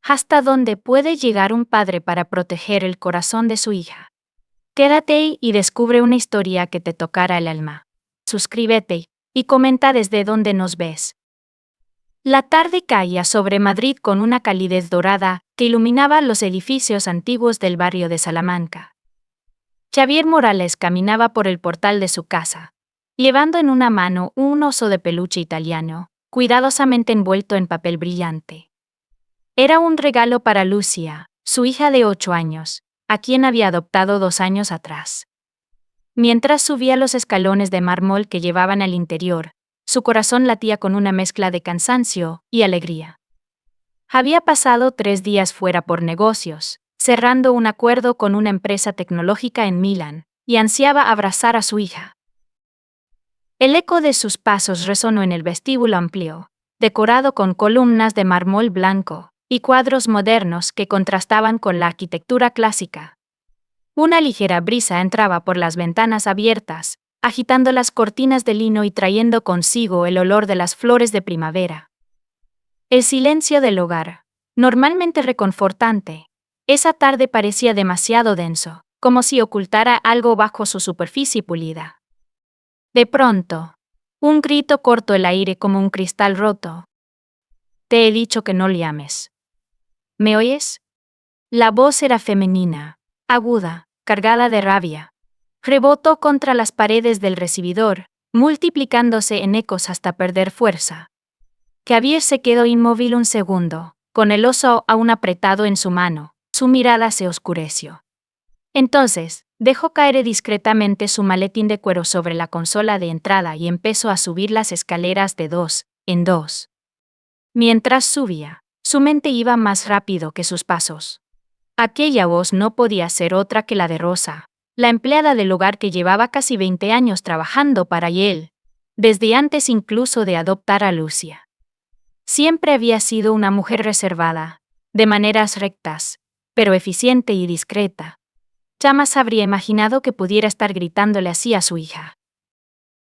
¿Hasta dónde puede llegar un padre para proteger el corazón de su hija? Quédate y descubre una historia que te tocará el alma. Suscríbete y comenta desde dónde nos ves. La tarde caía sobre Madrid con una calidez dorada que iluminaba los edificios antiguos del barrio de Salamanca. Xavier Morales caminaba por el portal de su casa, llevando en una mano un oso de peluche italiano, cuidadosamente envuelto en papel brillante. Era un regalo para Lucia, su hija de 8 años, a quien había adoptado 2 años atrás. Mientras subía los escalones de mármol que llevaban al interior, su corazón latía con una mezcla de cansancio y alegría. Había pasado 3 días fuera por negocios, cerrando un acuerdo con una empresa tecnológica en Milán, y ansiaba abrazar a su hija. El eco de sus pasos resonó en el vestíbulo amplio, decorado con columnas de mármol blanco y cuadros modernos que contrastaban con la arquitectura clásica. Una ligera brisa entraba por las ventanas abiertas, agitando las cortinas de lino y trayendo consigo el olor de las flores de primavera. El silencio del hogar, normalmente reconfortante, esa tarde parecía demasiado denso, como si ocultara algo bajo su superficie pulida. De pronto, un grito cortó el aire como un cristal roto. «Te he dicho que no le llames. ¿Me oyes?» La voz era femenina, aguda, cargada de rabia. Rebotó contra las paredes del recibidor, multiplicándose en ecos hasta perder fuerza. Xavier se quedó inmóvil un segundo, con el oso aún apretado en su mano. Su mirada se oscureció. Entonces, dejó caer discretamente su maletín de cuero sobre la consola de entrada y empezó a subir las escaleras de 2 en 2. Mientras subía, su mente iba más rápido que sus pasos. Aquella voz no podía ser otra que la de Rosa, la empleada del hogar que llevaba casi 20 años trabajando para él, desde antes incluso de adoptar a Lucia. Siempre había sido una mujer reservada, de maneras rectas, pero eficiente y discreta. Jamás habría imaginado que pudiera estar gritándole así a su hija.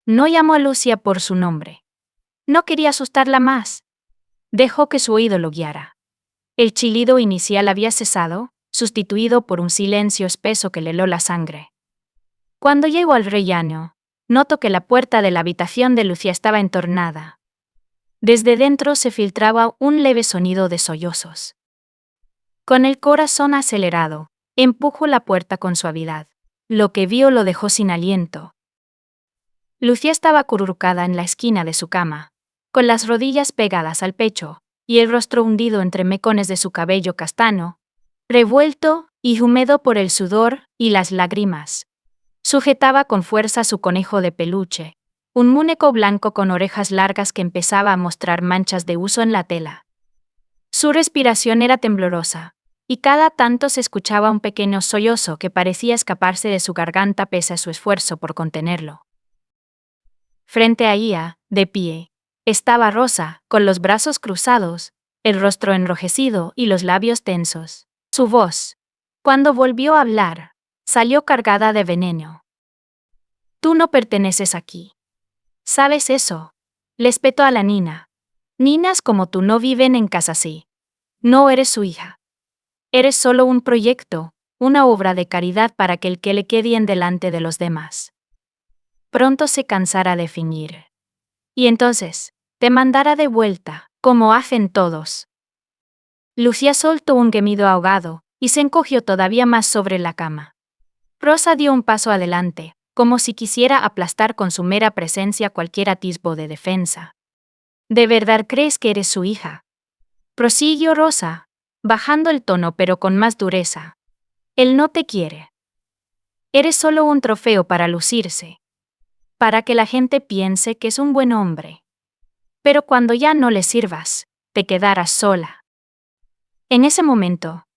No llamó a Lucia por su nombre. No quería asustarla más. Dejó que su oído lo guiara. El chillido inicial había cesado, sustituido por un silencio espeso que le heló la sangre. Cuando llegó al rellano, notó que la puerta de la habitación de Lucia estaba entornada. Desde dentro se filtraba un leve sonido de sollozos. Con el corazón acelerado, empujó la puerta con suavidad. Lo que vio lo dejó sin aliento. Lucia estaba acurrucada en la esquina de su cama, con las rodillas pegadas al pecho, y el rostro hundido entre mecones de su cabello castaño, revuelto y húmedo por el sudor y las lágrimas. Sujetaba con fuerza su conejo de peluche, un muñeco blanco con orejas largas que empezaba a mostrar manchas de uso en la tela. Su respiración era temblorosa, y cada tanto se escuchaba un pequeño sollozo que parecía escaparse de su garganta pese a su esfuerzo por contenerlo. Frente a ella, de pie, estaba Rosa, con los brazos cruzados, el rostro enrojecido y los labios tensos. Su voz, cuando volvió a hablar, salió cargada de veneno. «Tú no perteneces aquí. ¿Sabes eso?», le espetó a la Nina. «Ninas como tú no viven en casa así. No eres su hija. Eres solo un proyecto, una obra de caridad para que le quede bien delante de los demás. Pronto se cansará de fingir. Y entonces, te mandará de vuelta, como hacen todos». Lucia soltó un gemido ahogado, y se encogió todavía más sobre la cama. Rosa dio un paso adelante, como si quisiera aplastar con su mera presencia cualquier atisbo de defensa. «¿De verdad crees que eres su hija?», prosiguió Rosa, bajando el tono pero con más dureza. «Él no te quiere. Eres solo un trofeo para lucirse, para que la gente piense que es un buen hombre. Pero cuando ya no le sirvas, te quedarás sola». En ese momento,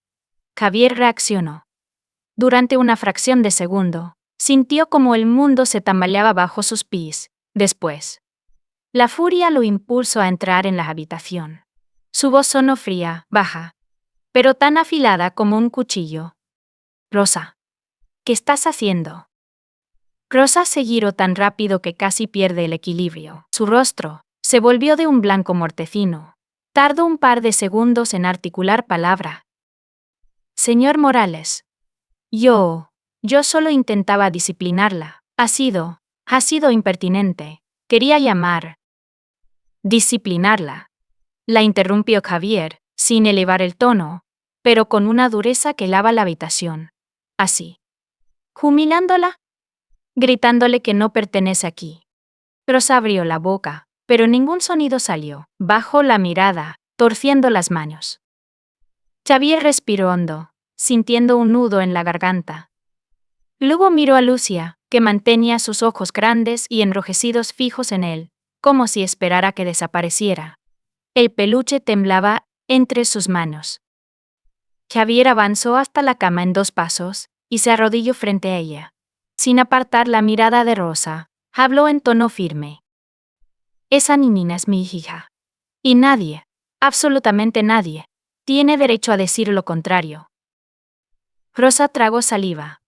Xavier reaccionó. Durante una fracción de segundo, sintió como el mundo se tambaleaba bajo sus pies. Después, la furia lo impulsó a entrar en la habitación. Su voz sonó fría, baja, pero tan afilada como un cuchillo. «Rosa, ¿qué estás haciendo?». Rosa se giró tan rápido que casi pierde el equilibrio. Su rostro se volvió de un blanco mortecino, Tardó un par de segundos en articular palabra. Señor Morales. Yo solo intentaba disciplinarla. Ha sido impertinente. Quería llamar. Disciplinarla. La interrumpió Javier, sin elevar el tono, pero con una dureza que helaba la habitación. Así. Humillándola. Gritándole que no pertenece aquí. Rosa abrió la boca, pero ningún sonido salió. Bajó la mirada, torciendo las manos. Javier respiró hondo, sintiendo un nudo en la garganta. Luego miró a Lucia, que mantenía sus ojos grandes y enrojecidos fijos en él, como si esperara que desapareciera. El peluche temblaba entre sus manos. Javier avanzó hasta la cama en 2 pasos, y se arrodilló frente a ella. Sin apartar la mirada de Rosa, habló en tono firme. Esa niña es mi hija. Y nadie, absolutamente nadie, tiene derecho a decir lo contrario. Rosa tragó saliva.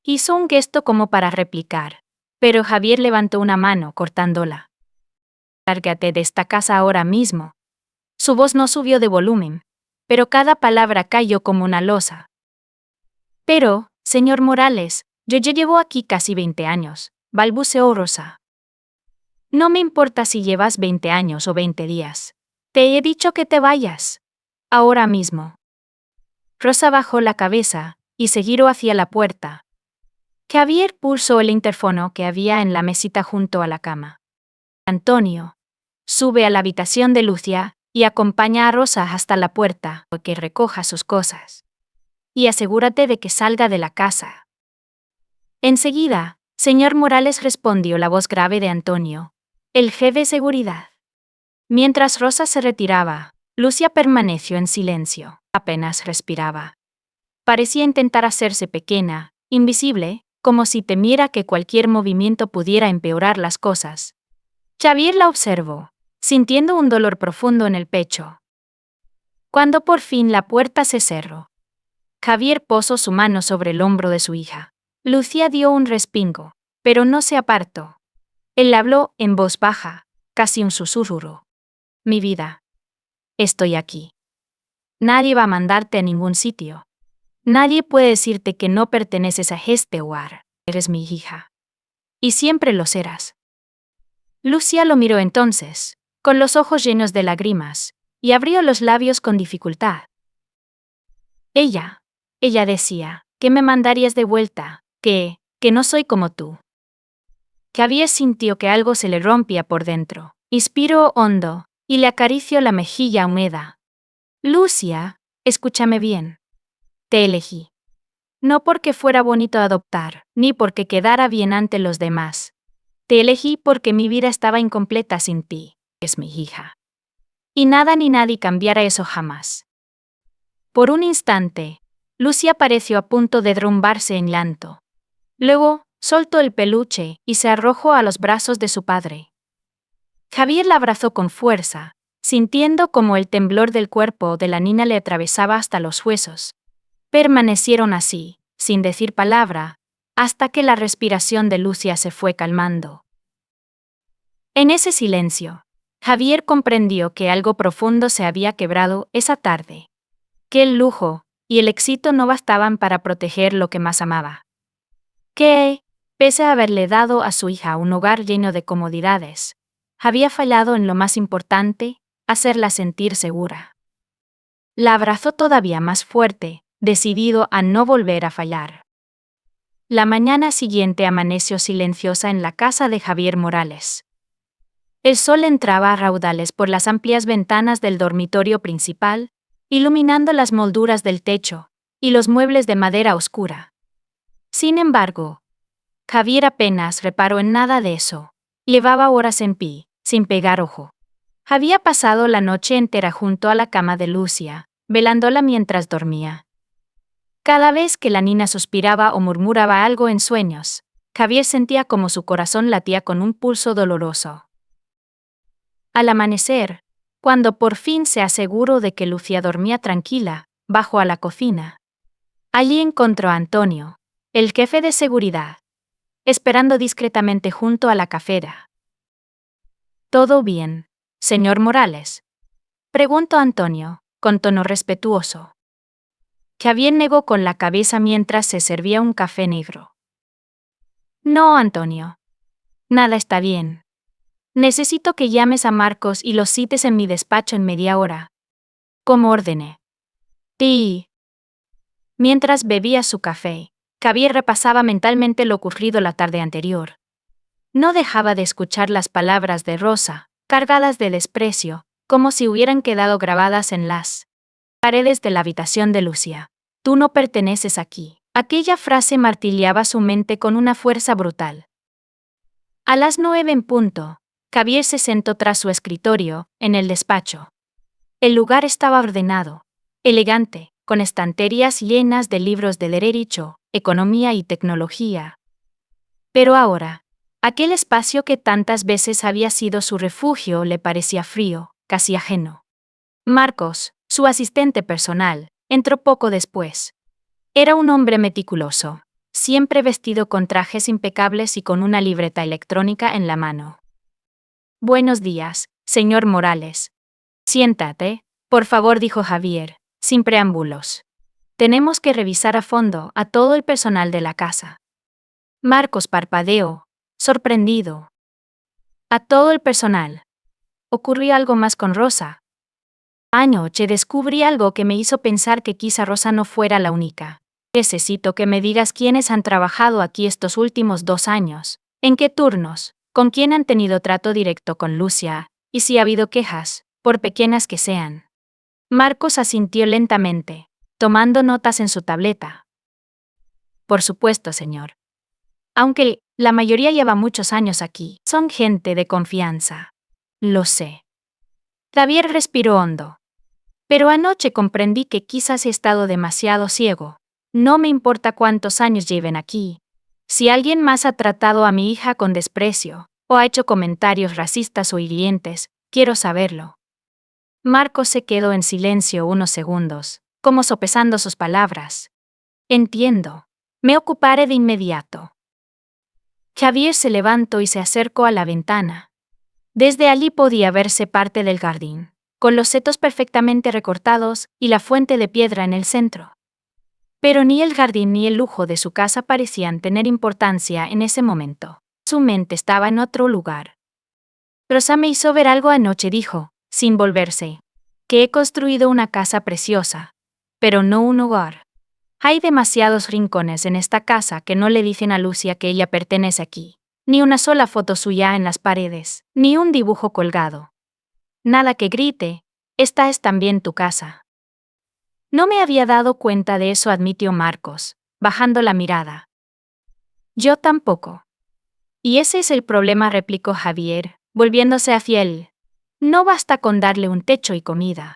Hizo un gesto como para replicar, pero Javier levantó una mano cortándola. Lárgate de esta casa ahora mismo. Su voz no subió de volumen, pero cada palabra cayó como una losa. Pero, señor Morales, yo ya llevo aquí casi 20 años, balbuceó Rosa. No me importa si llevas 20 años o 20 días. Te he dicho que te vayas. Ahora mismo. Rosa bajó la cabeza y se giró hacia la puerta. Javier pulsó el interfono que había en la mesita junto a la cama. Antonio, sube a la habitación de Lucia y acompaña a Rosa hasta la puerta para que recoja sus cosas. Y asegúrate de que salga de la casa. Enseguida, señor Morales, respondió la voz grave de Antonio, el jefe de seguridad. Mientras Rosa se retiraba, Lucia permaneció en silencio, apenas respiraba. Parecía intentar hacerse pequeña, invisible, como si temiera que cualquier movimiento pudiera empeorar las cosas. Javier la observó, sintiendo un dolor profundo en el pecho. Cuando por fin la puerta se cerró, Javier posó su mano sobre el hombro de su hija. Lucia dio un respingo, pero no se apartó. Él habló en voz baja, casi un susurro. Mi vida. Estoy aquí. Nadie va a mandarte a ningún sitio. Nadie puede decirte que no perteneces a este hogar. Eres mi hija. Y siempre lo serás. Lucia lo miró entonces, con los ojos llenos de lágrimas, y abrió los labios con dificultad. Ella decía, que me mandarías de vuelta, que no soy como tú. Javier sintió que algo se le rompía por dentro. Inspiró hondo, y le acarició la mejilla húmeda. Lucia, escúchame bien. Te elegí. No porque fuera bonito adoptar, ni porque quedara bien ante los demás. Te elegí porque mi vida estaba incompleta sin ti. Es mi hija. Y nada ni nadie cambiara eso jamás. Por un instante, Lucia pareció a punto de derrumbarse en llanto. Luego, soltó el peluche y se arrojó a los brazos de su padre. Javier la abrazó con fuerza, sintiendo como el temblor del cuerpo de la niña le atravesaba hasta los huesos. Permanecieron así, sin decir palabra, hasta que la respiración de Lucia se fue calmando. En ese silencio, Javier comprendió que algo profundo se había quebrado esa tarde. Que el lujo y el éxito no bastaban para proteger lo que más amaba. Que, pese a haberle dado a su hija un hogar lleno de comodidades, había fallado en lo más importante, hacerla sentir segura. La abrazó todavía más fuerte, decidido a no volver a fallar. La mañana siguiente amaneció silenciosa en la casa de Javier Morales. El sol entraba a raudales por las amplias ventanas del dormitorio principal, iluminando las molduras del techo y los muebles de madera oscura. Sin embargo, Javier apenas reparó en nada de eso. Llevaba horas en pie, sin pegar ojo. Había pasado la noche entera junto a la cama de Lucia, velándola mientras dormía. Cada vez que la niña suspiraba o murmuraba algo en sueños, Javier sentía como su corazón latía con un pulso doloroso. Al amanecer, cuando por fin se aseguró de que Lucia dormía tranquila, bajó a la cocina. Allí encontró a Antonio, el jefe de seguridad, esperando discretamente junto a la cafera. «¿Todo bien, señor Morales?», Preguntó Antonio, con tono respetuoso. Javier negó con la cabeza mientras se servía un café negro. No, Antonio. Nada está bien. Necesito que llames a Marcos y lo cites en mi despacho en media hora. Como ordené. Y... Mientras bebía su café, Javier repasaba mentalmente lo ocurrido la tarde anterior. No dejaba de escuchar las palabras de Rosa, cargadas de desprecio, como si hubieran quedado grabadas en las paredes de la habitación de Lucia. Tú no perteneces aquí. Aquella frase martilleaba su mente con una fuerza brutal. A las 9 en punto, Javier se sentó tras su escritorio, en el despacho. El lugar estaba ordenado, elegante, con estanterías llenas de libros de derecho, economía y tecnología. Pero ahora, aquel espacio que tantas veces había sido su refugio le parecía frío, casi ajeno. Marcos, su asistente personal, entró poco después. Era un hombre meticuloso, siempre vestido con trajes impecables y con una libreta electrónica en la mano. Buenos días, señor Morales. Siéntate, por favor, dijo Javier, sin preámbulos. Tenemos que revisar a fondo a todo el personal de la casa. Marcos parpadeó, sorprendido. A todo el personal. Ocurrió algo más con Rosa. Anoche descubrí algo que me hizo pensar que quizá Rosa no fuera la única. Necesito que me digas quiénes han trabajado aquí estos últimos 2 años, en qué turnos, con quién han tenido trato directo con Lucia, y si ha habido quejas, por pequeñas que sean. Marcos asintió lentamente, tomando notas en su tableta. Por supuesto, señor. Aunque la mayoría lleva muchos años aquí, son gente de confianza. Lo sé. Javier respiró hondo. Pero anoche comprendí que quizás he estado demasiado ciego. No me importa cuántos años lleven aquí. Si alguien más ha tratado a mi hija con desprecio, o ha hecho comentarios racistas o hirientes, quiero saberlo. Marcos se quedó en silencio unos segundos, como sopesando sus palabras. Entiendo. Me ocuparé de inmediato. Javier se levantó y se acercó a la ventana. Desde allí podía verse parte del jardín, con los setos perfectamente recortados y la fuente de piedra en el centro. Pero ni el jardín ni el lujo de su casa parecían tener importancia en ese momento. Su mente estaba en otro lugar. Rosa me hizo ver algo anoche, dijo, sin volverse. Que he construido una casa preciosa, pero no un hogar. Hay demasiados rincones en esta casa que no le dicen a Lucia que ella pertenece aquí. Ni una sola foto suya en las paredes, ni un dibujo colgado. Nada que grite, esta es también tu casa. No me había dado cuenta de eso, admitió Marcos, bajando la mirada. Yo tampoco. Y ese es el problema, replicó Javier, volviéndose hacia él. No basta con darle un techo y comida.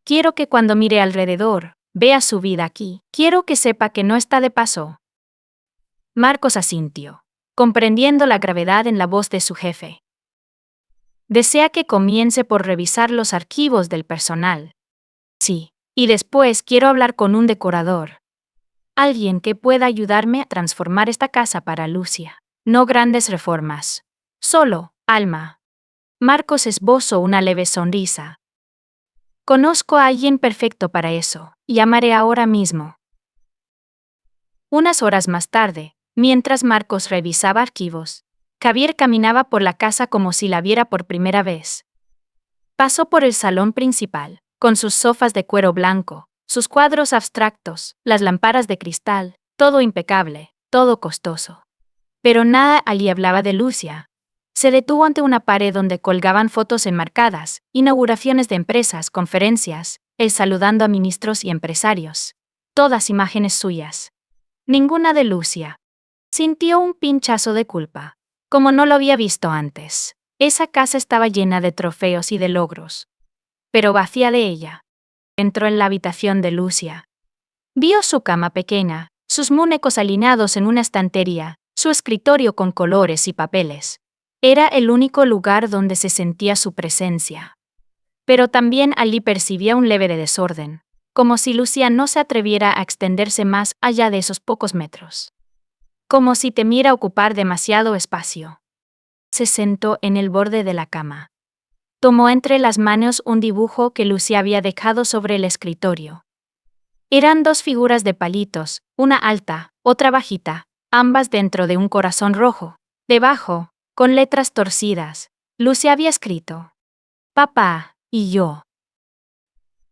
Quiero que cuando mire alrededor, vea su vida aquí. Quiero que sepa que no está de paso. Marcos asintió, comprendiendo la gravedad en la voz de su jefe. Desea que comience por revisar los archivos del personal. Sí, y después quiero hablar con un decorador. Alguien que pueda ayudarme a transformar esta casa para Lucia. No grandes reformas. Solo, alma. Marcos esbozó una leve sonrisa. Conozco a alguien perfecto para eso. Llamaré ahora mismo. Unas horas más tarde, mientras Marcos revisaba archivos, Javier caminaba por la casa como si la viera por primera vez. Pasó por el salón principal, con sus sofás de cuero blanco, sus cuadros abstractos, las lámparas de cristal, todo impecable, todo costoso. Pero nada allí hablaba de Lucia. Se detuvo ante una pared donde colgaban fotos enmarcadas, inauguraciones de empresas, conferencias, él saludando a ministros y empresarios. Todas imágenes suyas. Ninguna de Lucia. Sintió un pinchazo de culpa, como no lo había visto antes. Esa casa estaba llena de trofeos y de logros, pero vacía de ella. Entró en la habitación de Lucia. Vio su cama pequeña, sus muñecos alineados en una estantería, su escritorio con colores y papeles. Era el único lugar donde se sentía su presencia. Pero también allí percibía un leve desorden, como si Lucia no se atreviera a extenderse más allá de esos pocos metros. Como si temiera ocupar demasiado espacio. Se sentó en el borde de la cama. Tomó entre las manos un dibujo que Lucia había dejado sobre el escritorio. Eran dos figuras de palitos, una alta, otra bajita, ambas dentro de un corazón rojo. Debajo, con letras torcidas, Lucia había escrito: Papá y yo.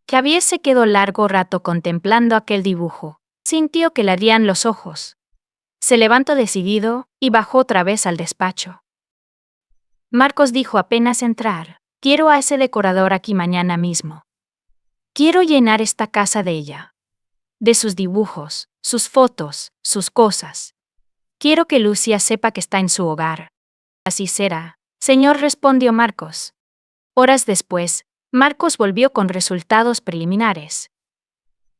Xavier se quedó largo rato contemplando aquel dibujo. Sintió que le ardían los ojos. Se levantó decidido y bajó otra vez al despacho. Marcos dijo apenas entrar: quiero a ese decorador aquí mañana mismo. Quiero llenar esta casa de ella. De sus dibujos, sus fotos, sus cosas. Quiero que Lucia sepa que está en su hogar. Así será, señor, respondió Marcos. Horas después, Marcos volvió con resultados preliminares.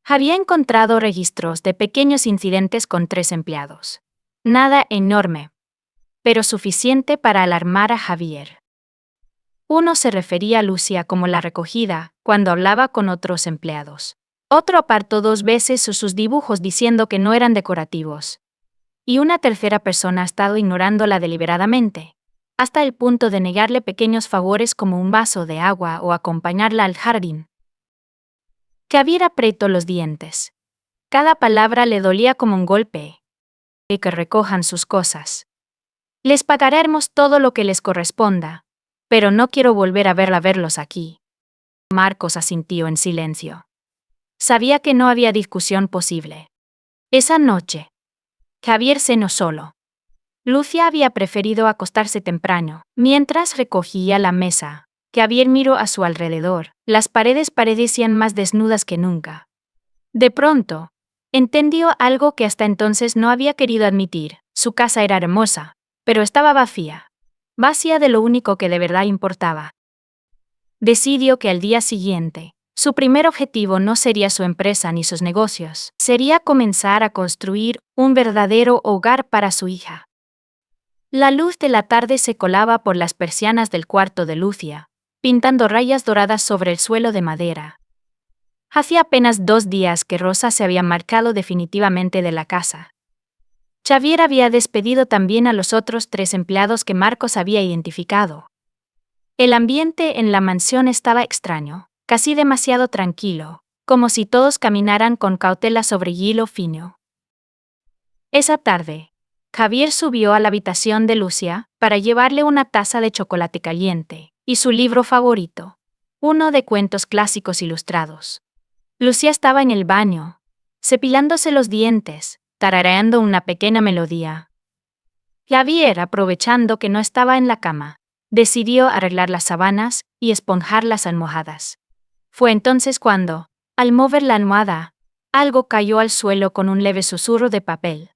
Había encontrado registros de pequeños incidentes con 3 empleados. Nada enorme, pero suficiente para alarmar a Javier. Uno se refería a Lucia como la recogida, cuando hablaba con otros empleados. Otro apartó 2 veces sus dibujos diciendo que no eran decorativos. Y una tercera persona ha estado ignorándola deliberadamente, hasta el punto de negarle pequeños favores como un vaso de agua o acompañarla al jardín. Xavier apretó los dientes. Cada palabra le dolía como un golpe. Y que recojan sus cosas. Les pagaremos todo lo que les corresponda, pero no quiero volver a verlos aquí. Marcos asintió en silencio. Sabía que no había discusión posible. Esa noche, Xavier cenó solo. Lucia había preferido acostarse temprano. Mientras recogía la mesa, Xavier miró a su alrededor. Las paredes parecían más desnudas que nunca. De pronto, entendió algo que hasta entonces no había querido admitir. Su casa era hermosa, pero estaba vacía. Vacía de lo único que de verdad importaba. Decidió que al día siguiente, su primer objetivo no sería su empresa ni sus negocios. Sería comenzar a construir un verdadero hogar para su hija. La luz de la tarde se colaba por las persianas del cuarto de Lucia, pintando rayas doradas sobre el suelo de madera. Hacía apenas 2 días que Rosa se había marchado definitivamente de la casa. Xavier había despedido también a los otros 3 empleados que Marcos había identificado. El ambiente en la mansión estaba extraño, casi demasiado tranquilo, como si todos caminaran con cautela sobre hielo fino. Esa tarde, Xavier subió a la habitación de Lucia para llevarle una taza de chocolate caliente y su libro favorito, uno de cuentos clásicos ilustrados. Lucia estaba en el baño, cepillándose los dientes, tarareando una pequeña melodía. Xavier, aprovechando que no estaba en la cama, decidió arreglar las sábanas y esponjar las almohadas. Fue entonces cuando, al mover la almohada, algo cayó al suelo con un leve susurro de papel.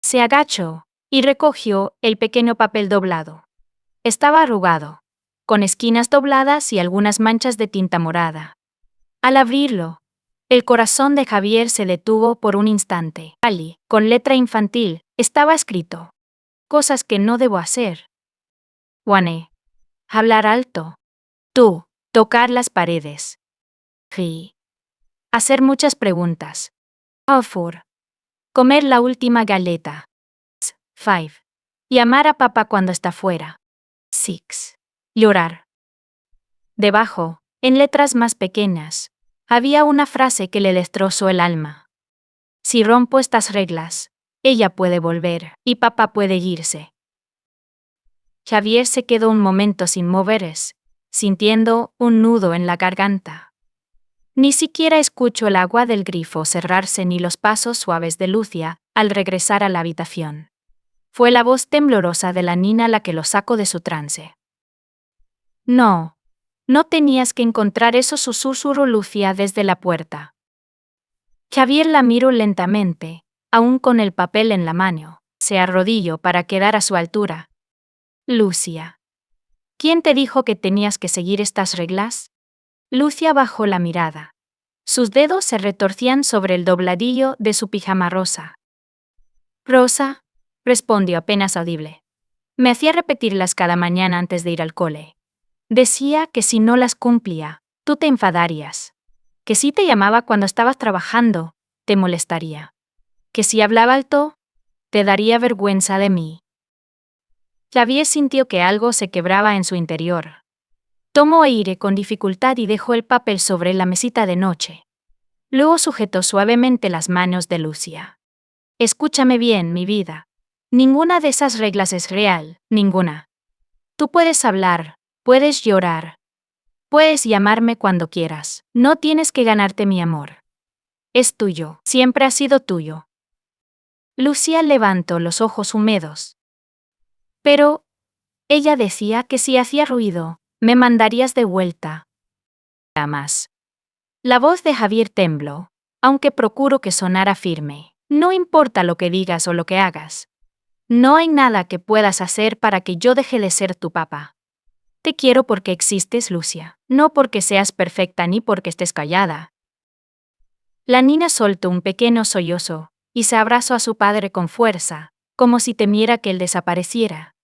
Se agachó y recogió el pequeño papel doblado. Estaba arrugado, con esquinas dobladas y algunas manchas de tinta morada. Al abrirlo, el corazón de Xavier se detuvo por un instante. Ali, con letra infantil, estaba escrito: cosas que no debo hacer. One. Hablar alto. Tú. Tocar las paredes. Fi. Hacer muchas preguntas. Four. Comer la última galeta. 5. Llamar a papá cuando está fuera. 6. Llorar. Debajo, en letras más pequeñas, había una frase que le destrozó el alma. Si rompo estas reglas, ella puede volver y papá puede irse. Xavier se quedó un momento sin moverse, sintiendo un nudo en la garganta. Ni siquiera escuchó el agua del grifo cerrarse ni los pasos suaves de Lucia al regresar a la habitación. Fue la voz temblorosa de la nina la que lo sacó de su trance. No tenías que encontrar eso, susurró Lucia desde la puerta. Xavier la miró lentamente, aún con el papel en la mano. Se arrodilló para quedar a su altura. Lucia. ¿Quién te dijo que tenías que seguir estas reglas? Lucia bajó la mirada. Sus dedos se retorcían sobre el dobladillo de su pijama rosa. Rosa, respondió apenas audible. Me hacía repetirlas cada mañana antes de ir al cole. Decía que si no las cumplía, tú te enfadarías. Que si te llamaba cuando estabas trabajando, te molestaría. Que si hablaba alto, te daría vergüenza de mí. Xavier sintió que algo se quebraba en su interior. Tomó aire con dificultad y dejó el papel sobre la mesita de noche. Luego sujetó suavemente las manos de Lucia. Escúchame bien, mi vida. Ninguna de esas reglas es real, ninguna. Tú puedes hablar, puedes llorar. Puedes llamarme cuando quieras. No tienes que ganarte mi amor. Es tuyo, siempre ha sido tuyo. Lucia levantó los ojos húmedos. Pero, ella decía que si hacía ruido, me mandarías de vuelta. Más. La voz de Javier tembló, aunque procuro que sonara firme. No importa lo que digas o lo que hagas. No hay nada que puedas hacer para que yo deje de ser tu papá. Te quiero porque existes, Lucia, no porque seas perfecta ni porque estés callada. La niña soltó un pequeño sollozo y se abrazó a su padre con fuerza, como si temiera que él desapareciera.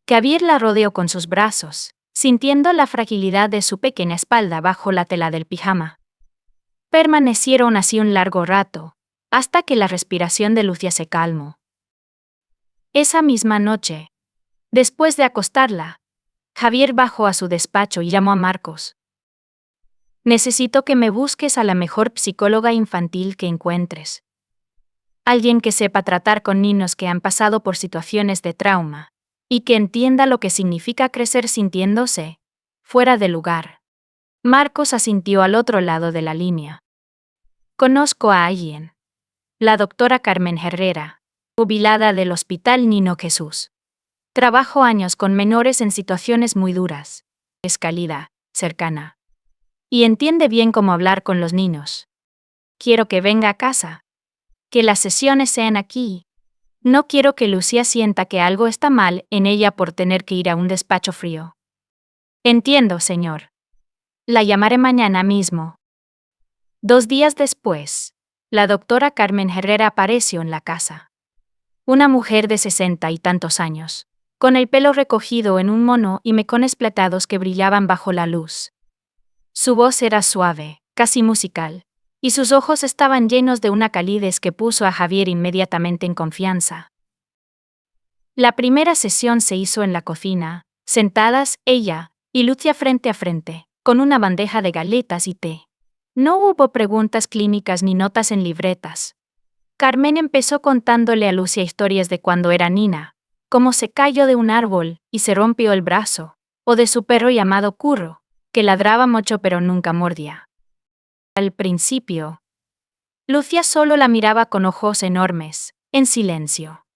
Javier la rodeó con sus brazos, sintiendo la fragilidad de su pequeña espalda bajo la tela del pijama. Permanecieron así un largo rato, hasta que la respiración de Lucia se calmó. Esa misma noche, después de acostarla, Javier bajó a su despacho y llamó a Marcos. Necesito que me busques a la mejor psicóloga infantil que encuentres. Alguien que sepa tratar con niños que han pasado por situaciones de trauma, y que entienda lo que significa crecer sintiéndose fuera de lugar. Marcos asintió al otro lado de la línea. Conozco a alguien. La doctora Carmen Herrera, jubilada del Hospital Niño Jesús. Trabajo años con menores en situaciones muy duras. Es cálida, cercana. Y entiende bien cómo hablar con los niños. Quiero que venga a casa. Que las sesiones sean aquí. No quiero que Lucía sienta que algo está mal en ella por tener que ir a un despacho frío. Entiendo, señor. La llamaré mañana mismo. 2 días después, la doctora Carmen Herrera apareció en la casa. Una mujer de 60 y tantos años, con el pelo recogido en un mono y mechones platados que brillaban bajo la luz. Su voz era suave, casi musical, y sus ojos estaban llenos de una calidez que puso a Javier inmediatamente en confianza. La primera sesión se hizo en la cocina, sentadas ella y Lucia frente a frente, con una bandeja de galetas y té. No hubo preguntas clínicas ni notas en libretas. Carmen empezó contándole a Lucia historias de cuando era niña, cómo se cayó de un árbol y se rompió el brazo, o de su perro llamado Curro, que ladraba mucho pero nunca mordía. Al principio, Lucia solo la miraba con ojos enormes, en silencio.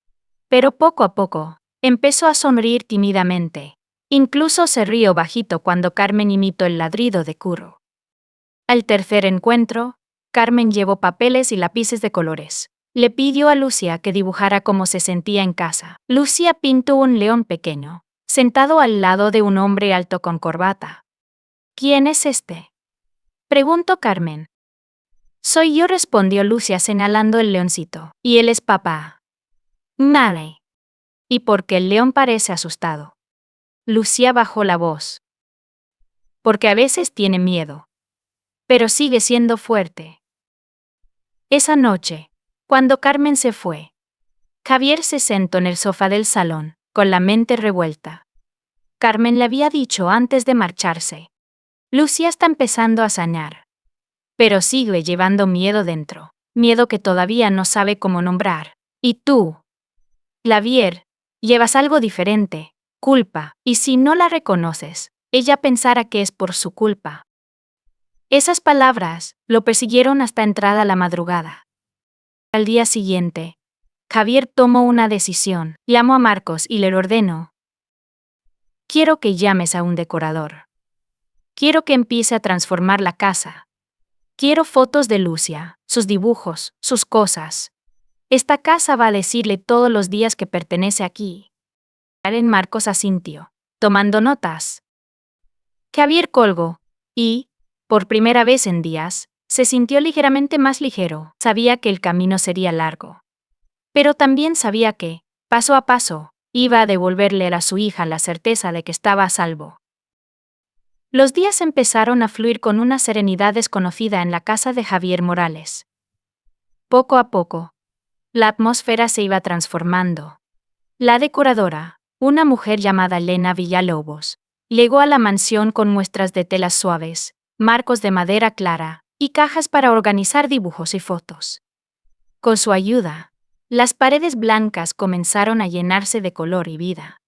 Pero poco a poco, empezó a sonreír tímidamente. Incluso se rió bajito cuando Carmen imitó el ladrido de Curro. Al tercer encuentro, Carmen llevó papeles y lápices de colores. Le pidió a Lucia que dibujara cómo se sentía en casa. Lucia pintó un león pequeño, sentado al lado de un hombre alto con corbata. ¿Quién es este?, preguntó Carmen. Soy yo, respondió Lucia señalando el leoncito. Y él es papá. Nadie. ¿Y por qué el león parece asustado? Lucia bajó la voz. Porque a veces tiene miedo. Pero sigue siendo fuerte. Esa noche, cuando Carmen se fue, Javier se sentó en el sofá del salón, con la mente revuelta. Carmen le había dicho antes de marcharse. Lucia está empezando a sanar. Pero sigue llevando miedo dentro, miedo que todavía no sabe cómo nombrar. Y tú, Javier, llevas algo diferente, culpa, y si no la reconoces, ella pensará que es por su culpa. Esas palabras lo persiguieron hasta entrada la madrugada. Al día siguiente, Javier tomó una decisión, llamó a Marcos y le ordenó. Quiero que llames a un decorador. Quiero que empiece a transformar la casa. Quiero fotos de Lucia, sus dibujos, sus cosas. Esta casa va a decirle todos los días que pertenece aquí. Marcos asintió, tomando notas. Javier colgó, y, por primera vez en días, se sintió ligeramente más ligero. Sabía que el camino sería largo. Pero también sabía que, paso a paso, iba a devolverle a su hija la certeza de que estaba a salvo. Los días empezaron a fluir con una serenidad desconocida en la casa de Javier Morales. Poco a poco, la atmósfera se iba transformando. La decoradora, una mujer llamada Elena Villalobos, Llegó a la mansión con muestras de telas suaves, marcos de madera clara y cajas para organizar dibujos y fotos. Con su ayuda, las paredes blancas comenzaron a llenarse de color y vida.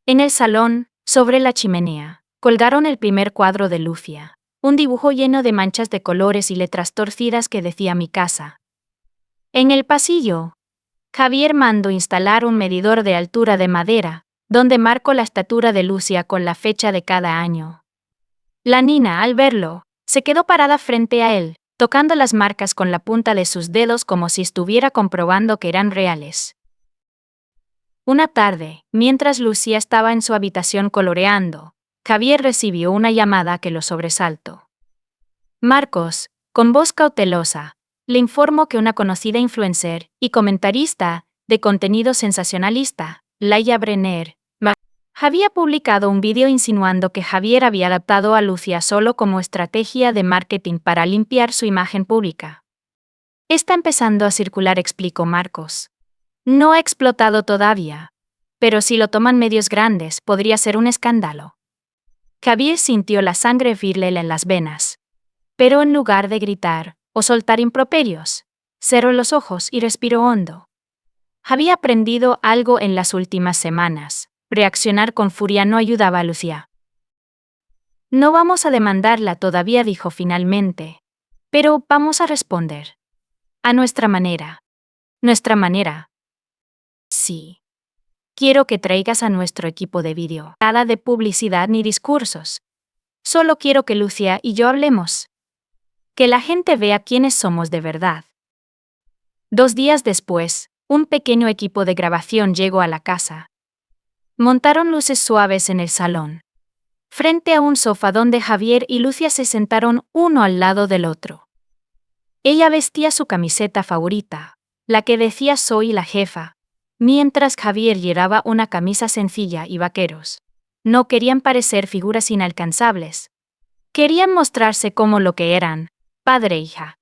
En el salón, sobre la chimenea, colgaron el primer cuadro de Lucia, un dibujo lleno de manchas de colores y letras torcidas que decía mi casa. En el pasillo, Javier mandó instalar un medidor de altura de madera, donde marcó la estatura de Lucia con la fecha de cada año. La niña, al verlo, se quedó parada frente a él, tocando las marcas con la punta de sus dedos como si estuviera comprobando que eran reales. Una tarde, mientras Lucia estaba en su habitación coloreando, Javier recibió una llamada que lo sobresaltó. Marcos, con voz cautelosa, le informó que una conocida influencer y comentarista de contenido sensacionalista, Laia Brenner, había publicado un vídeo insinuando que Javier había adaptado a Lucia solo como estrategia de marketing para limpiar su imagen pública. Está empezando a circular, explicó Marcos. No ha explotado todavía, pero si lo toman medios grandes podría ser un escándalo. Javier sintió la sangre hervirle en las venas. Pero en lugar de gritar o soltar improperios, cerró los ojos y respiró hondo. Había aprendido algo en las últimas semanas. Reaccionar con furia no ayudaba a Lucia. No vamos a demandarla todavía, dijo finalmente. Pero vamos a responder. A nuestra manera. ¿Nuestra manera? Sí. Quiero que traigas a nuestro equipo de vídeo. Nada de publicidad ni discursos. Solo quiero que Lucia y yo hablemos. Que la gente vea quiénes somos de verdad. 2 días después, un pequeño equipo de grabación llegó a la casa. Montaron luces suaves en el salón, frente a un sofá donde Javier y Lucia se sentaron uno al lado del otro. Ella vestía su camiseta favorita, la que decía "Soy la jefa", mientras Javier llevaba una camisa sencilla y vaqueros. No querían parecer figuras inalcanzables. Querían mostrarse como lo que eran, padre e hija.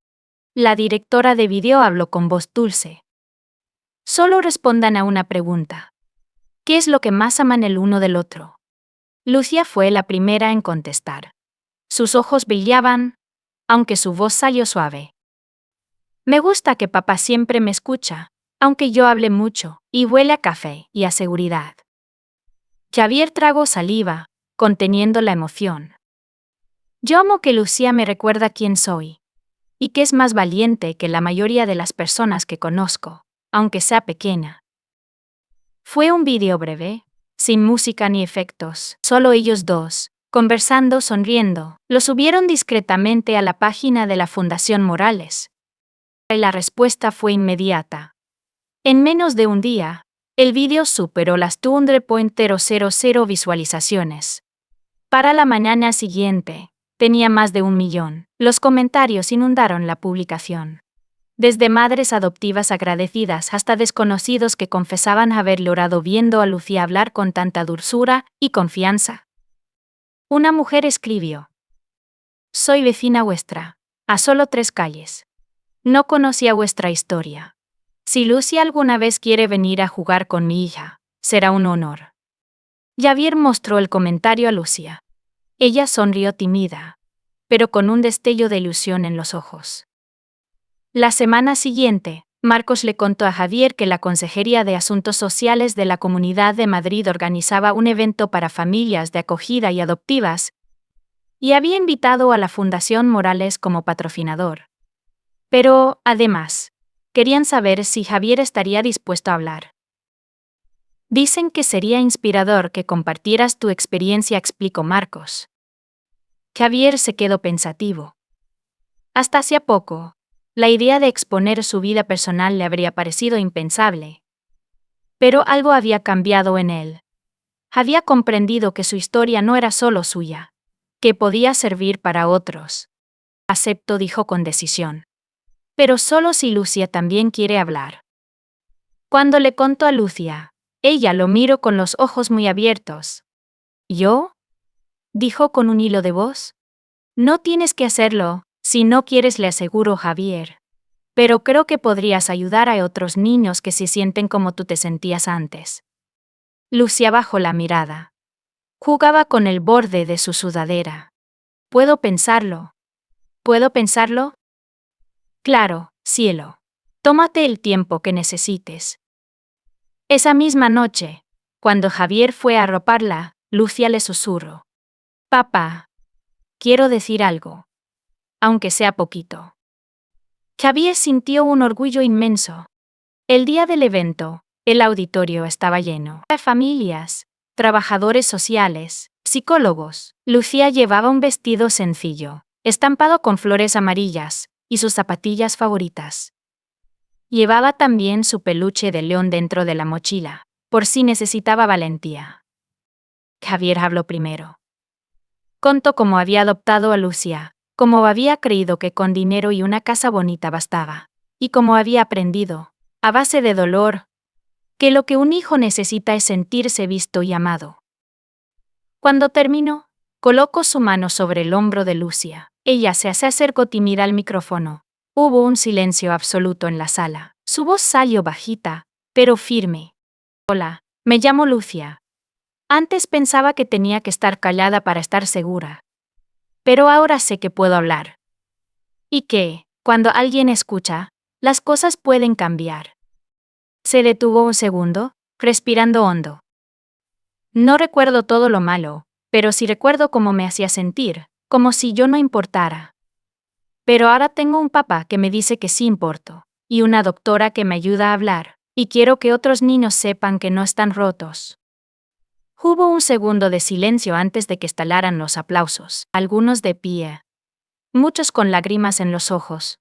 La directora de vídeo habló con voz dulce. Solo respondan a una pregunta. ¿Qué es lo que más aman el uno del otro? Lucia fue la primera en contestar. Sus ojos brillaban, aunque su voz salió suave. Me gusta que papá siempre me escucha, aunque yo hable mucho, y huele a café y a seguridad. Javier tragó saliva, conteniendo la emoción. Yo amo que Lucia me recuerda quién soy, y que es más valiente que la mayoría de las personas que conozco, aunque sea pequeña. Fue un vídeo breve, sin música ni efectos, solo ellos dos, conversando, sonriendo. Lo subieron discretamente a la página de la Fundación Morales. Y la respuesta fue inmediata. En menos de un día, el vídeo superó las 200.000 visualizaciones. Para la mañana siguiente, tenía más de 1 millón. Los comentarios inundaron la publicación. Desde madres adoptivas agradecidas hasta desconocidos que confesaban haber llorado viendo a Lucia hablar con tanta dulzura y confianza. Una mujer escribió: Soy vecina vuestra, a solo 3 calles. No conocía vuestra historia. Si Lucia alguna vez quiere venir a jugar con mi hija, será un honor. Javier mostró el comentario a Lucia. Ella sonrió tímida, pero con un destello de ilusión en los ojos. La semana siguiente, Marcos le contó a Javier que la Consejería de Asuntos Sociales de la Comunidad de Madrid organizaba un evento para familias de acogida y adoptivas, y había invitado a la Fundación Morales como patrocinador. Pero, además, querían saber si Javier estaría dispuesto a hablar. Dicen que sería inspirador que compartieras tu experiencia, explicó Marcos. Javier se quedó pensativo. Hasta hacía poco, la idea de exponer su vida personal le habría parecido impensable. Pero algo había cambiado en él. Había comprendido que su historia no era solo suya, que podía servir para otros. Acepto, dijo con decisión. Pero solo si Lucia también quiere hablar. Cuando le contó a Lucia, ella lo miró con los ojos muy abiertos. ¿Yo? Dijo con un hilo de voz. No tienes que hacerlo, si no quieres, le aseguró Javier. Pero creo que podrías ayudar a otros niños que se sienten como tú te sentías antes. Lucia bajó la mirada. Jugaba con el borde de su sudadera. ¿Puedo pensarlo? ¿Puedo pensarlo? Claro, cielo. Tómate el tiempo que necesites. Esa misma noche, cuando Javier fue a arroparla, Lucia le susurró. Papá, quiero decir algo. Aunque sea poquito. Javier sintió un orgullo inmenso. El día del evento, el auditorio estaba lleno de familias, trabajadores sociales, psicólogos. Lucía llevaba un vestido sencillo, estampado con flores amarillas, y sus zapatillas favoritas. Llevaba también su peluche de león dentro de la mochila, por si necesitaba valentía. Javier habló primero. Contó cómo había adoptado a Lucía, cómo había creído que con dinero y una casa bonita bastaba, y cómo había aprendido, a base de dolor, que lo que un hijo necesita es sentirse visto y amado. Cuando terminó, colocó su mano sobre el hombro de Lucía. Ella se acercó tímida al micrófono. Hubo un silencio absoluto en la sala. Su voz salió bajita, pero firme. Hola, me llamo Lucia. Antes pensaba que tenía que estar callada para estar segura. Pero ahora sé que puedo hablar. Y que, cuando alguien escucha, las cosas pueden cambiar. Se detuvo un segundo, respirando hondo. No recuerdo todo lo malo, pero sí recuerdo cómo me hacía sentir, como si yo no importara. Pero ahora tengo un papá que me dice que sí importo, y una doctora que me ayuda a hablar, y quiero que otros niños sepan que no están rotos. Hubo un segundo de silencio antes de que estallaran los aplausos, algunos de pie, muchos con lágrimas en los ojos.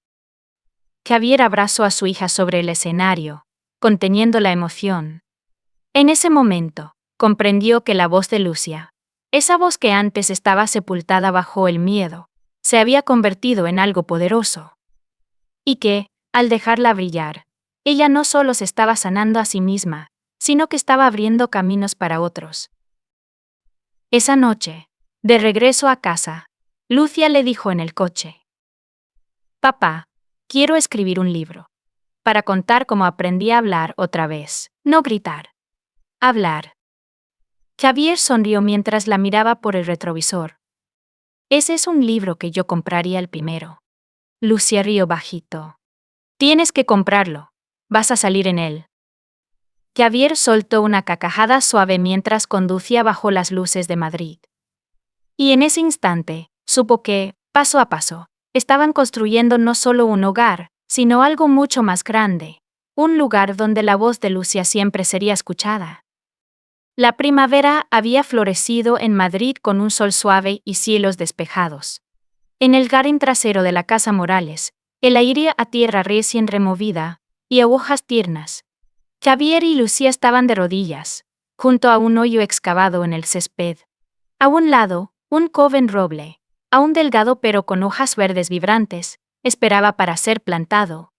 Javier abrazó a su hija sobre el escenario, conteniendo la emoción. En ese momento, comprendió que la voz de Lucia, esa voz que antes estaba sepultada bajo el miedo, se había convertido en algo poderoso. Y que, al dejarla brillar, ella no solo se estaba sanando a sí misma, sino que estaba abriendo caminos para otros. Esa noche, de regreso a casa, Lucia le dijo en el coche: Papá, quiero escribir un libro. Para contar cómo aprendí a hablar otra vez, no gritar. Hablar. Javier sonrió mientras la miraba por el retrovisor. Ese es un libro que yo compraría el primero. Lucia rió bajito. Tienes que comprarlo. Vas a salir en él. Javier soltó una carcajada suave mientras conducía bajo las luces de Madrid. Y en ese instante, supo que, paso a paso, estaban construyendo no solo un hogar, sino algo mucho más grande, un lugar donde la voz de Lucia siempre sería escuchada. La primavera había florecido en Madrid con un sol suave y cielos despejados. En el jardín trasero de la casa Morales, el aire a tierra recién removida, y a hojas tiernas. Javier y Lucía estaban de rodillas, junto a un hoyo excavado en el césped. A un lado, un joven roble, aún delgado pero con hojas verdes vibrantes, esperaba para ser plantado.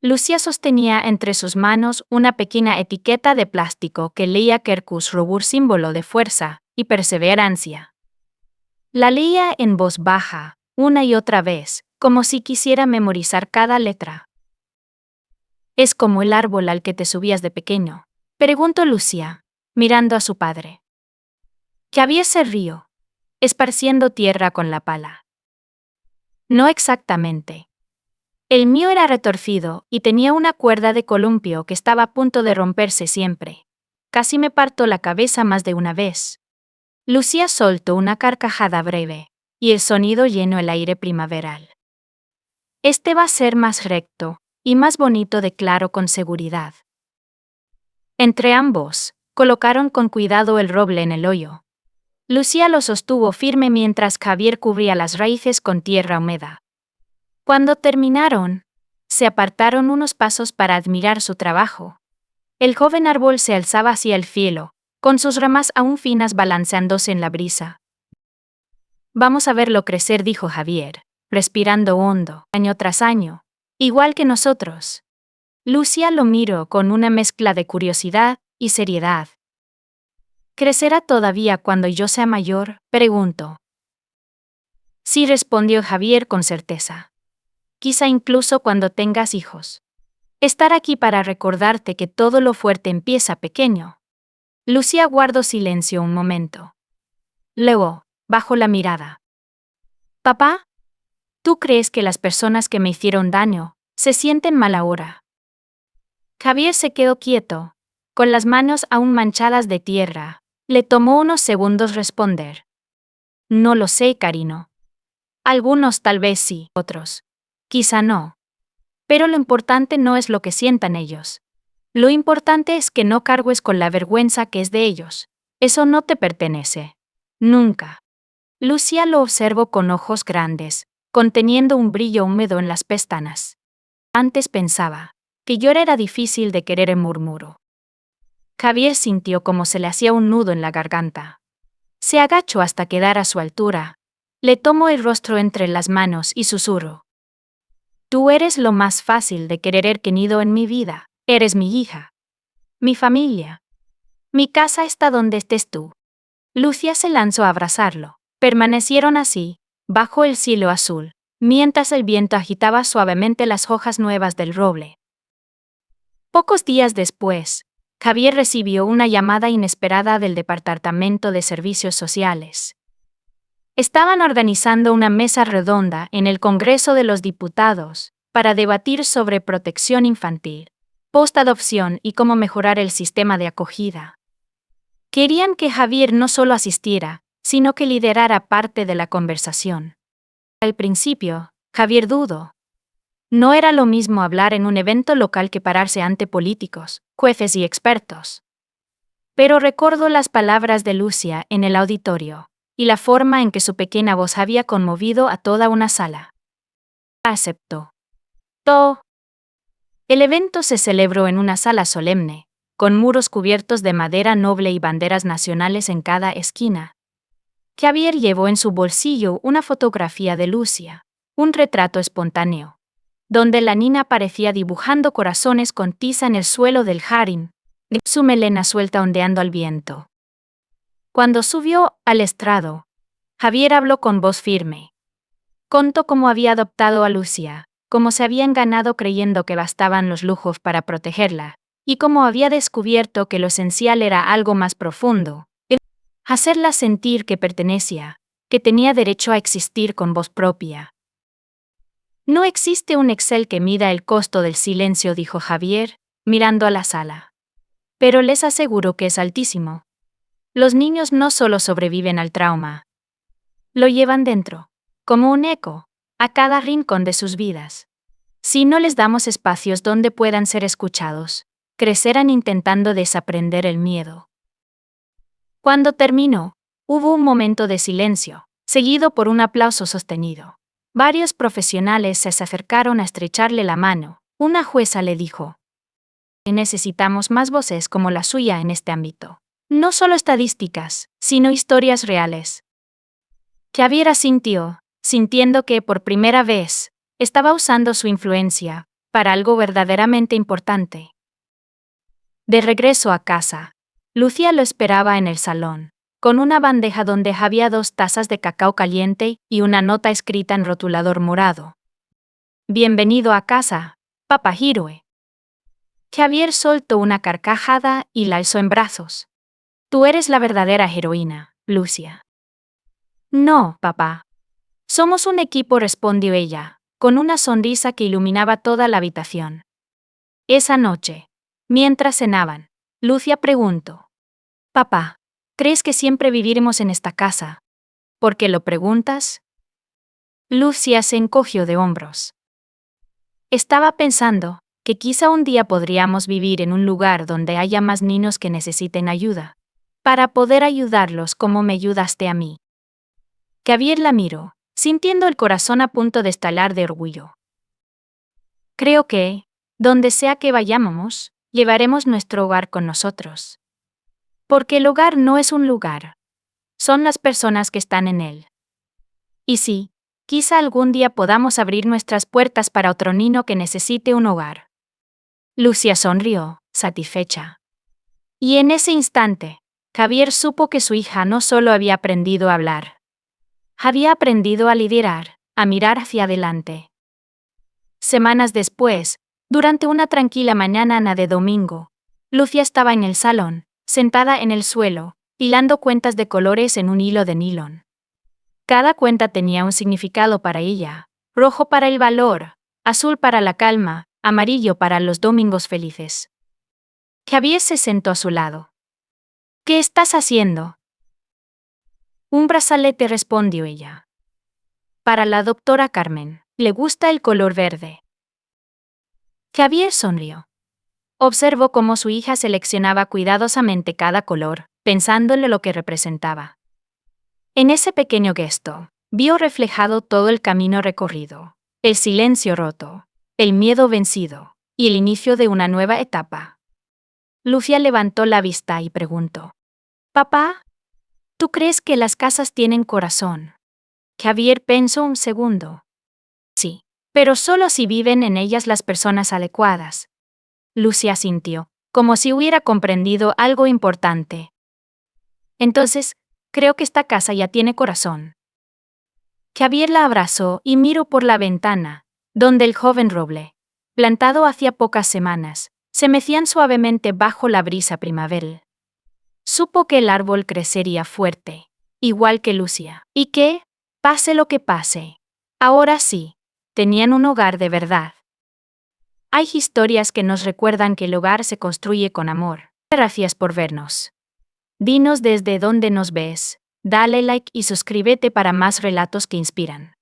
Lucía sostenía entre sus manos una pequeña etiqueta de plástico que leía Quercus Robur, símbolo de fuerza y perseverancia. La leía en voz baja, una y otra vez, como si quisiera memorizar cada letra. «¿Es como el árbol al que te subías de pequeño?», preguntó Lucía, mirando a su padre. Javier se rió, esparciendo tierra con la pala. «No exactamente. El mío era retorcido y tenía una cuerda de columpio que estaba a punto de romperse siempre. Casi me parto la cabeza más de una vez». Lucía soltó una carcajada breve, y el sonido llenó el aire primaveral. «Este va a ser más recto y más bonito», declaró con seguridad. Entre ambos, colocaron con cuidado el roble en el hoyo. Lucía lo sostuvo firme mientras Javier cubría las raíces con tierra húmeda. Cuando terminaron, se apartaron unos pasos para admirar su trabajo. El joven árbol se alzaba hacia el cielo, con sus ramas aún finas balanceándose en la brisa. «Vamos a verlo crecer», dijo Javier, respirando hondo, año tras año, igual que nosotros. Lucía lo miró con una mezcla de curiosidad y seriedad. «¿Crecerá todavía cuando yo sea mayor?», preguntó. «Sí», respondió Javier con certeza. «Quizá incluso cuando tengas hijos. Estar aquí para recordarte que todo lo fuerte empieza pequeño». Lucía guardó silencio un momento. Luego, bajó la mirada. Papá, ¿tú crees que las personas que me hicieron daño se sienten mal ahora? Javier se quedó quieto, con las manos aún manchadas de tierra. Le tomó unos segundos responder. No lo sé, cariño. Algunos tal vez sí, otros. Quizá no. Pero lo importante no es lo que sientan ellos. Lo importante es que no cargues con la vergüenza que es de ellos. Eso no te pertenece. Nunca. Lucía lo observó con ojos grandes, conteniendo un brillo húmedo en las pestañas. Antes pensaba que llorar era difícil de querer en murmuro. Javier sintió como se le hacía un nudo en la garganta. Se agachó hasta quedar a su altura. Le tomó el rostro entre las manos y susurró. Tú eres lo más fácil de querer tenido en mi vida. Eres mi hija. Mi familia. Mi casa está donde estés tú. Lucía se lanzó a abrazarlo. Permanecieron así, bajo el cielo azul, mientras el viento agitaba suavemente las hojas nuevas del roble. Pocos días después, Javier recibió una llamada inesperada del Departamento de Servicios Sociales. Estaban organizando una mesa redonda en el Congreso de los Diputados para debatir sobre protección infantil, post-adopción y cómo mejorar el sistema de acogida. Querían que Javier no solo asistiera, sino que liderara parte de la conversación. Al principio, Javier dudó. No era lo mismo hablar en un evento local que pararse ante políticos, jueces y expertos. Pero recordó las palabras de Lucía en el auditorio, y la forma en que su pequeña voz había conmovido a toda una sala. Aceptó. El evento se celebró en una sala solemne, con muros cubiertos de madera noble y banderas nacionales en cada esquina. Javier llevó en su bolsillo una fotografía de Lucía, un retrato espontáneo, donde la niña parecía dibujando corazones con tiza en el suelo del jardín, su melena suelta ondeando al viento. Cuando subió al estrado, Javier habló con voz firme. Contó cómo había adoptado a Lucía, cómo se habían ganado creyendo que bastaban los lujos para protegerla, y cómo había descubierto que lo esencial era algo más profundo, hacerla sentir que pertenecía, que tenía derecho a existir con voz propia. No existe un Excel que mida el costo del silencio, dijo Javier, mirando a la sala. Pero les aseguro que es altísimo. Los niños no solo sobreviven al trauma, lo llevan dentro, como un eco, a cada rincón de sus vidas. Si no les damos espacios donde puedan ser escuchados, crecerán intentando desaprender el miedo. Cuando terminó, hubo un momento de silencio, seguido por un aplauso sostenido. Varios profesionales se acercaron a estrecharle la mano. Una jueza le dijo: necesitamos más voces como la suya en este ámbito. No solo estadísticas, sino historias reales. Javier asintió, sintiendo que por primera vez estaba usando su influencia para algo verdaderamente importante. De regreso a casa, Lucía lo esperaba en el salón, con una bandeja donde había 2 tazas de cacao caliente y una nota escrita en rotulador morado. Bienvenido a casa, papá Hiroe. Javier soltó una carcajada y la alzó en brazos. Tú eres la verdadera heroína, Lucía. No, papá. Somos un equipo, respondió ella, con una sonrisa que iluminaba toda la habitación. Esa noche, mientras cenaban, Lucía preguntó: Papá, ¿crees que siempre viviremos en esta casa? ¿Por qué lo preguntas? Lucía se encogió de hombros. Estaba pensando que quizá un día podríamos vivir en un lugar donde haya más niños que necesiten ayuda, para poder ayudarlos como me ayudaste a mí. Javier la miró, sintiendo el corazón a punto de estallar de orgullo. Creo que, donde sea que vayamos, llevaremos nuestro hogar con nosotros. Porque el hogar no es un lugar, son las personas que están en él. Y sí, quizá algún día podamos abrir nuestras puertas para otro niño que necesite un hogar. Lucía sonrió, satisfecha. Y en ese instante, Javier supo que su hija no solo había aprendido a hablar, había aprendido a liderar, a mirar hacia adelante. Semanas después, durante una tranquila mañana de domingo, Lucía estaba en el salón, sentada en el suelo, hilando cuentas de colores en un hilo de nylon. Cada cuenta tenía un significado para ella: rojo para el valor, azul para la calma, amarillo para los domingos felices. Javier se sentó a su lado. ¿Qué estás haciendo? Un brazalete, respondió ella. Para la doctora Carmen, le gusta el color verde. Javier sonrió. Observó cómo su hija seleccionaba cuidadosamente cada color, pensando en lo que representaba. En ese pequeño gesto, vio reflejado todo el camino recorrido, el silencio roto, el miedo vencido, y el inicio de una nueva etapa. Lucía levantó la vista y preguntó: «Papá, ¿tú crees que las casas tienen corazón?» Javier pensó un segundo. Sí, pero solo si viven en ellas las personas adecuadas. Lucía asintió, como si hubiera comprendido algo importante. Entonces, creo que esta casa ya tiene corazón. Javier la abrazó y miró por la ventana, donde el joven roble, plantado hacía pocas semanas, se mecían suavemente bajo la brisa primaveral. Supo que el árbol crecería fuerte, igual que Lucía, y que, pase lo que pase, ahora sí, tenían un hogar de verdad. Hay historias que nos recuerdan que el hogar se construye con amor. Gracias por vernos. Dinos desde dónde nos ves, dale like y suscríbete para más relatos que inspiran.